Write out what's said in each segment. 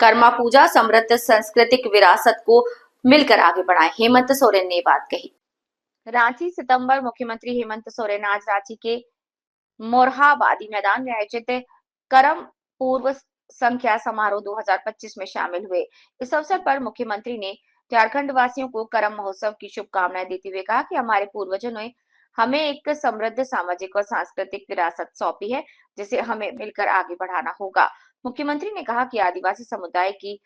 कर्मा पूजा समृद्ध सांस्कृतिक विरासत को मिलकर आगे बढ़ाएं, हेमंत सोरेन ने ये बात कही। रांची सितंबर। मुख्यमंत्री हेमंत सोरेन आज रांची के मोरहाबादी मैदान में आयोजित करम पूर्व संख्या समारोह 2025 में शामिल हुए। इस अवसर पर मुख्यमंत्री ने झारखंड वासियों को करम महोत्सव की शुभकामनाएं देते हुए कहा कि हमारे पूर्वजों ने हमें एक समृद्ध सामाजिक और सांस्कृतिक विरासत सौंपी है, जिसे हमें मिलकर आगे बढ़ाना होगा। मुख्यमंत्री ने कहा कि आदिवासी समुदाय की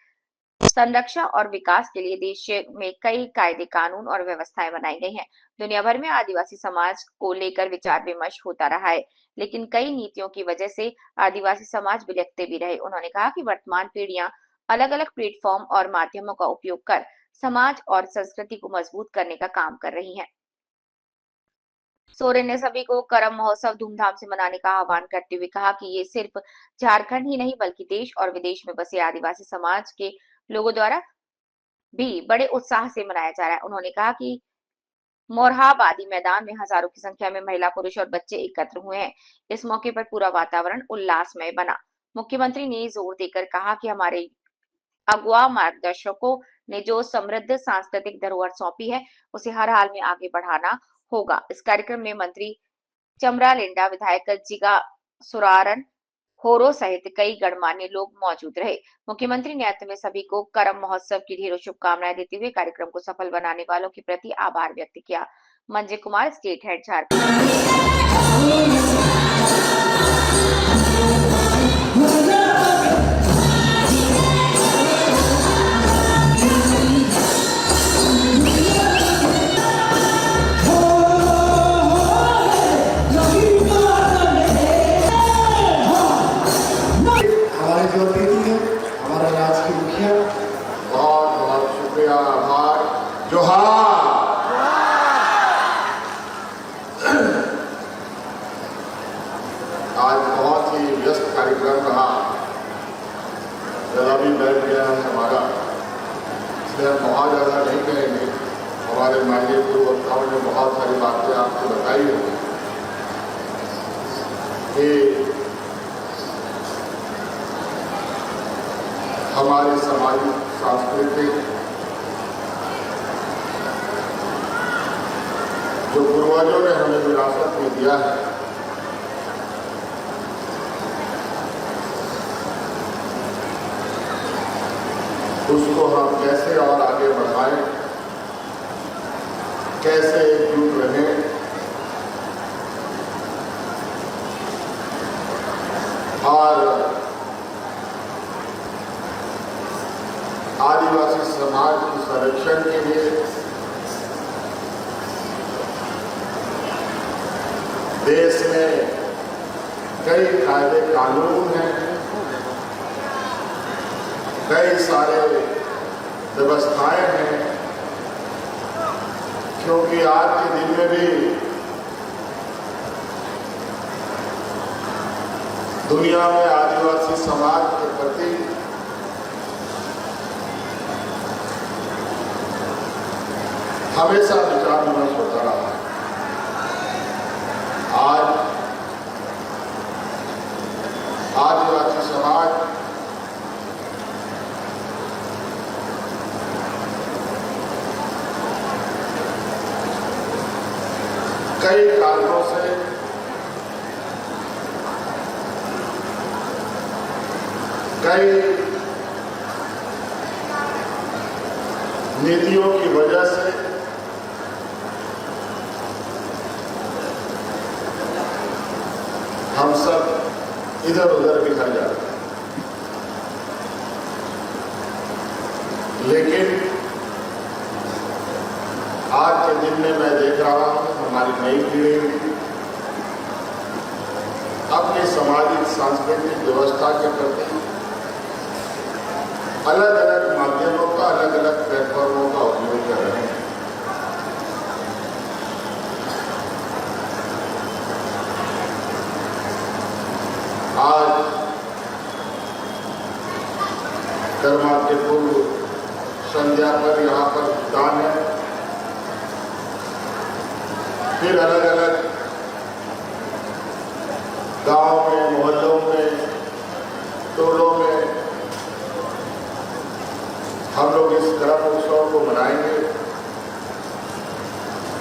संरक्षा और विकास के लिए देश में कई कायदे कानून और व्यवस्थाएं बनाई गई हैं। दुनिया भर में आदिवासी समाज को लेकर विचार विमर्श होता रहा है, लेकिन कई नीतियों की वजह से आदिवासी समाज बिलखते भी रहे। उन्होंने कहा कि वर्तमान पीढ़ियां अलग अलग प्लेटफॉर्म और माध्यमों का उपयोग कर समाज और संस्कृति को मजबूत करने का काम कर रही हैं। सोरेन ने सभी को करम महोत्सव धूमधाम से मनाने का आह्वान करते हुए कहा कि ये सिर्फ झारखंड ही नहीं बल्कि देश और विदेश में बसे आदिवासी समाज के लोगों द्वारा भी बड़े उत्साह से मनाया जा रहा है। उन्होंने कहा कि मोरहाबादी मैदान में हजारों की संख्या में महिला, पुरुष और बच्चे एकत्र हुए हैं। इस मौके पर पूरा वातावरण उल्लासमय बना। मुख्यमंत्री ने जोर देकर कहा कि हमारे अगुआ मार्गदर्शकों ने जो समृद्ध सांस्कृतिक धरोहर सौंपी है, उसे हर हाल में आगे बढ़ाना होगा। इस कार्यक्रम में मंत्री चमरा लिंडा, विधायक जिगा सुरारन होरो सहित कई गणमान्य लोग मौजूद रहे। मुख्यमंत्री ने अंत में सभी को करम महोत्सव की ढेरों शुभकामनाएं देते हुए कार्यक्रम को सफल बनाने वालों के प्रति आभार व्यक्त किया। Manjay Kumar, state head, Jharkhand. आज बहुत ही व्यस्त कार्यक्रम रहा, जरा भी बैठ गया है हमारा, इसलिए हम बहुत ज़्यादा नहीं कहेंगे। हमारे माननीय पूर्ववक्ताओं ने बहुत सारी बातें आपको बताई होंगी कि हमारे सामाजिक सांस्कृतिक जो पूर्वजों ने हमें विरासत में दिया है, उसको हम कैसे और आगे बढ़ाएं, कैसे एकजुट रहें और आदिवासी समाज के संरक्षण के लिए देश में कई कायदे कानून हैं, कई सारे व्यवस्थाएं हैं, क्योंकि आज के दिन में भी दुनिया में आदिवासी समाज के प्रति हमेशा विचार विमर्श होता रहा है। आज आदिवासी समाज कई कारणों से कई नीतियों की वजह से हम सब इधर उधर बिखर जाते हैं, लेकिन आज के दिन में मैं देख रहा हूं हमारी नई पीढ़ी अपनी सामाजिक सांस्कृतिक व्यवस्था के प्रति अलग अलग माध्यमों का, अलग अलग प्लेटफॉर्मों का उपयोग कर रहे हैं। आज कर्मा के पूर्व संध्या पर यहाँ पर भुगतान है, फिर अलग अलग गांव में, मोहल्लों में, टोलों में हम लोग इस करम उत्सव को मनाएंगे।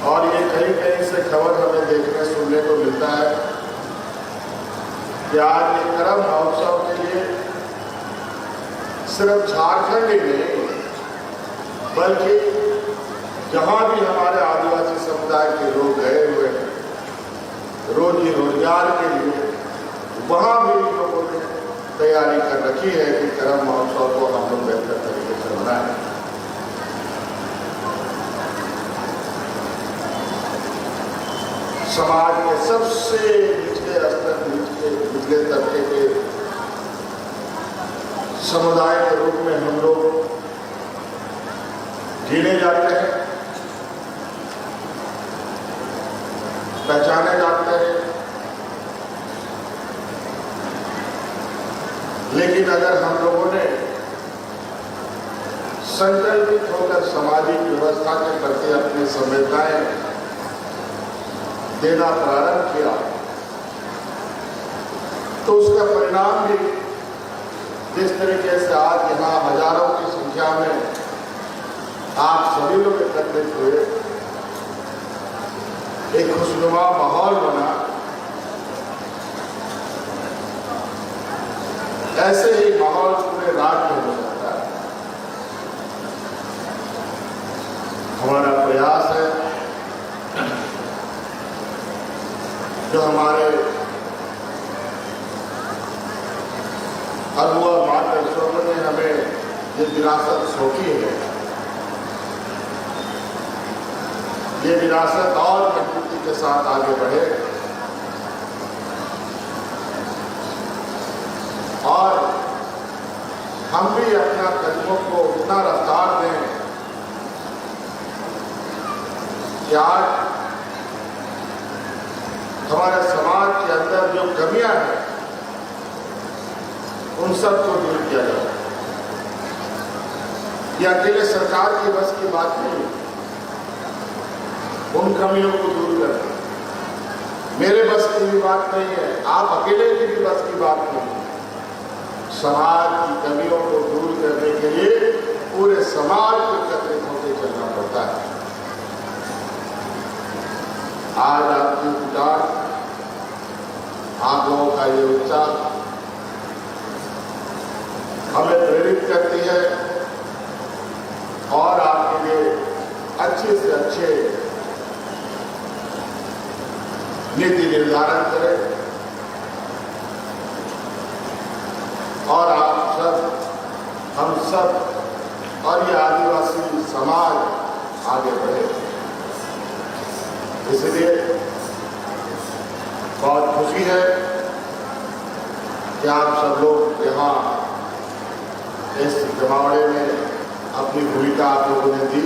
और ये कहीं कहीं से खबर हमें देखने सुनने को मिलता है कि आज ये करम महोत्सव के लिए सिर्फ झारखंड ही नहीं बल्कि जहां भी हमारे आदिवासी समुदाय के लोग गए हुए हैं रोजी रोजगार के लिए, वहां भी लोगों ने तैयारी कर रखी है कि करम महोत्सव को हम लोग बेहतर तरीके से मनाएं। समाज के सबसे निचले स्तर निचले तबके के समुदाय के रूप में हम लोग गिने जाते हैं, पहचाने जाते हैं। लेकिन अगर हम लोगों ने संकल्पित होकर सामाजिक व्यवस्था के प्रति अपनी संवेदनाएं देना प्रारंभ किया तो उसका परिणाम भी जिस तरीके से आज यहाँ हजारों की संख्या में आप सभी लोग एकत्रित हुए, एक खुशनुमा माहौल बना, ऐसे ही माहौल पूरे राज्य में हो सकता है। हमारा प्रयास है जो हमारे अगुआ मार्गदर्शकों ने हमें ये विरासत सौंपी है, ये विरासत और मजबूती के साथ आगे बढ़े और हम भी अपना कदमों को उतना रफ्तार दें कि आज हमारे समाज के अंदर जो कमियां हैं उन सबको दूर किया जाए। ये अकेले सरकार की बस की बात नहीं, उन कमियों को दूर करना मेरे बस की भी बात नहीं है, आप अकेले की भी बस की बात नहीं है। समाज की कमियों को दूर करने के लिए पूरे समाज को एकत्रित होकर चलना पड़ता है। आज आपकी पुकार, आप लोगों का ये उत्साह हमें प्रेरित करती है और आपके लिए अच्छे से अच्छे नीति निर्धारण करें और आप सब, हम सब और ये आदिवासी समाज आगे बढ़े। इसलिए बहुत खुशी है कि आप सब लोग यहाँ इस जमावड़े में अपनी भूमिका आप लोगों ने दी।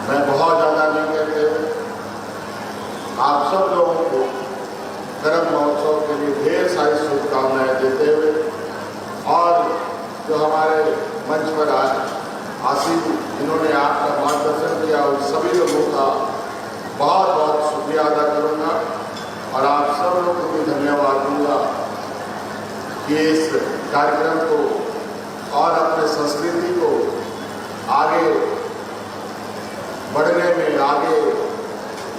मैं बहुत ज़्यादा नहीं कहते हुए आप सब लोगों को करम महोत्सव के लिए ढेर सारी शुभकामनाएं देते हुए और जो हमारे मंच पर आए आसिफ जिन्होंने आपका मार्गदर्शन किया उन सभी लोगों का बहुत बहुत शुक्रिया अदा करूँगा और आप सब लोगों को भी धन्यवाद दूंगा कि इस कार्यक्रम को और अपने संस्कृति को आगे बढ़ने में, आगे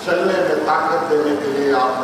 चलने में ताकत देने के लिए आप